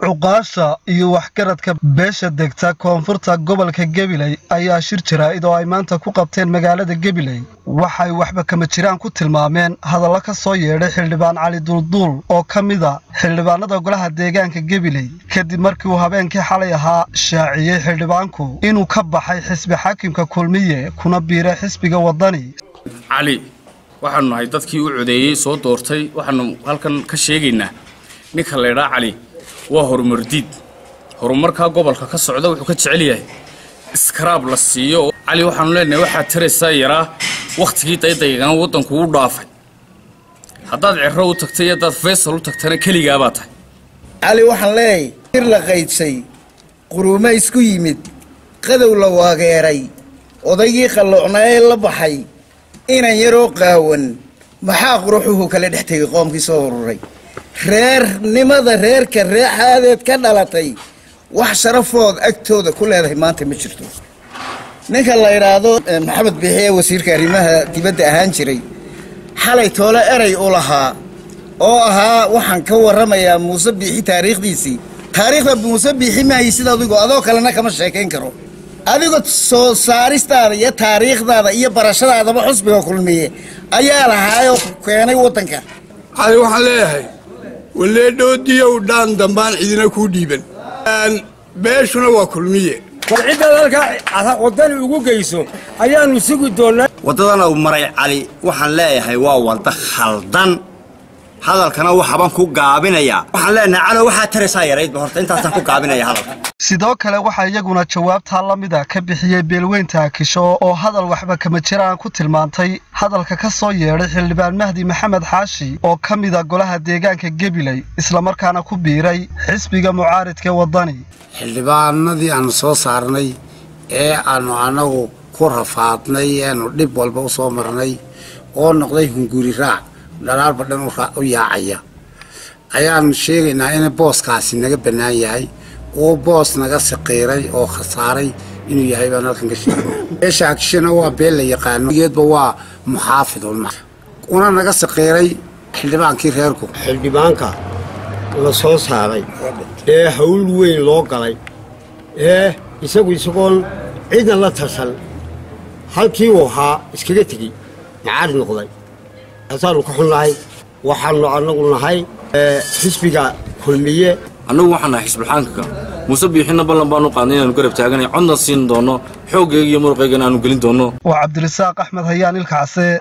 cuqaasha iyo waxgaradka beesha degta koonfurta gobolka Gabiley ayaa shir jaraa'id oo ay maanta ku qabteen magaalada Gabiley waxay waxba kama jiraan ku tilmaameen hadallo ka soo yeedhay xildhibaan Cali Dulduul oo kamida xildhibaanada golaha deegaanka Gabiley kadib markii uu habeenkii xalay ahaa shaaciyay xildhibaanku inuu ka baxay xisbi xaakimka Kulmiye kuna biiray xisbiga wadani. Cali waxaanu nahay dadkii u codeeyay soo doortay waxaanu halkan ka sheegaynaa ninka la yiraahdo Cali waa horumardiid horumarka gobolka ka socda wuxuu ka jecel yahay iskaraab la siiyo. Cali waxaanu leenahay waxa tiraysaa yaraa waqtigii daydagan wadanku u dhaafay haddaad cirro u tagtay dad Faysal u tagtana kaliya baa tahay. Cali waxaan leeyahay la qeybsay quruuma isku yimid qadow la waageeray odaygii qalloocnaa la baxay inaan yaroo qaawan maxaa quruxuhu kala dhextay qoomkii soo ururay reernimada reerka reexaadeed ka dhalatay wax sharafood agtooda ku leedahay maanta ma jirto. ninka la yiraahdo Maxamed Bixiye wasiirka arrimaha dibadda ahaan jiray xalay toole eray u lahaa oo ahaa waxaan ka waramayaa Muuse Bixi taariikhda Muuse Bixi ma ay sida adoo kalena kama sheekayn karo adiga soo saaristaada iyo taariikhdaada iyo barashadaada xusbiga Kulmiye ayaa lahaay oo keenay wadanka. Cali waxaan leeyahay waleedoodiyo dhaan dambaan idina ku dhiiban beeshuna waa Kulmiye walcida dalka wadan ugu geyso ayaanu sugi doonaa wadadana uu maray Cali waxaan leeyahay waa wada khaldan hadalkana waxaan ku gaabinayaa waxaan leenahay Cali waxa tiraysaa yareed horta intaas ku gaabinayaa hadalka. sidoo kale waxa iyaguna jawaabta la mid ah ka bixiyay beelweynta Kisho oo hadal waxba kama jiraan ku tilmaantay hadalka ka soo yeedhay xildhibaan Mahdi Maxamed Xaashi oo kamida golaha deegaanka Gabiley isla markaana ku biiray xisbiga mucaaridka wadani. xildhibaanadii aan soo saarnay ee anagu ku rafaadnay aanu dib walba u soo marnay oo noqday hunguri raac dalaal badan u yaacaya ayaan sheegaynaa in booskaasi naga banaan yahay oo boos naga saqiiray oo khasaaray inuu yahay baan halkan ka sheegnaa. beesha Kishana waa beel la yaqaan iyadba waa muxaafidul una naga saqiiray xildhibaankii reerku xildhibaanka la soo saaray ee hawl weyn loo galay isagoon cidna la tashan halkii uu ahaa iskaga tegey macaad noqday asaanu ka xunnahay waxaanu anagu nahay xisbiga Kulmiye anagu waxaan nahay xisbi xaakimka Muuse Bixina ballan baan u qaadnay inaanu garab taaganay codna siin doono xoogayga iyo muruqayga aanu gelin doono. waa Cabdirasaaq Axmed Hayaan Ilkaase.